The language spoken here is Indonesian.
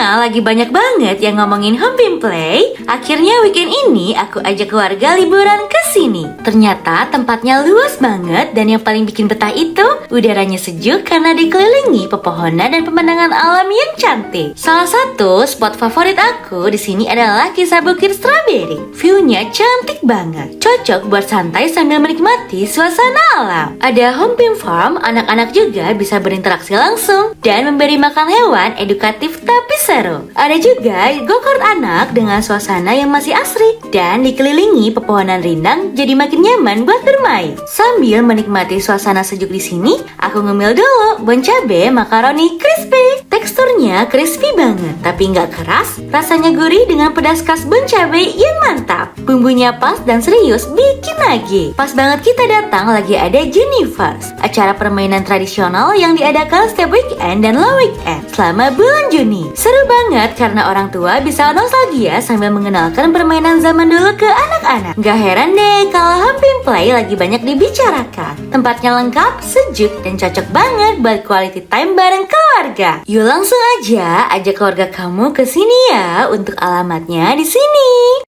Karena lagi banyak banget yang ngomongin Home Play, akhirnya weekend ini aku ajak keluarga liburan ke sini. Ternyata tempatnya luas banget dan yang paling bikin betah itu udaranya sejuk karena dikelilingi pepohonan dan pemandangan alam yang cantik. Salah satu spot favorit aku di sini adalah Kisah Bukit Strawberry. View-nya cantik banget, cocok buat santai sambil menikmati suasana alam. Ada Home Farm, anak-anak juga bisa berinteraksi langsung dan memberi makan hewan edukatif tapi seru. Ada juga go-kart anak dengan suasana yang masih asri dan dikelilingi pepohonan rindang jadi makin nyaman buat bermain. Sambil menikmati suasana sejuk di sini, aku ngemil dulu bon cabe makaroni crispy. Teksturnya crispy banget tapi nggak keras, rasanya gurih dengan pedas khas bon cabe yang mantap. Bumbunya pas dan serius bikin nagih. Pas banget kita datang lagi ada Junivers, acara permainan tradisional yang diadakan setiap weekend dan long weekend selama bulan Juni. Seru banget karena orang tua bisa nostalgia sambil mengenalkan permainan zaman dulu ke anak-anak. Gak heran deh kalau Home Play lagi banyak dibicarakan. Tempatnya lengkap, sejuk, dan cocok banget buat quality time bareng keluarga. Yuk langsung aja ajak keluarga kamu ke sini ya. Untuk alamatnya di sini.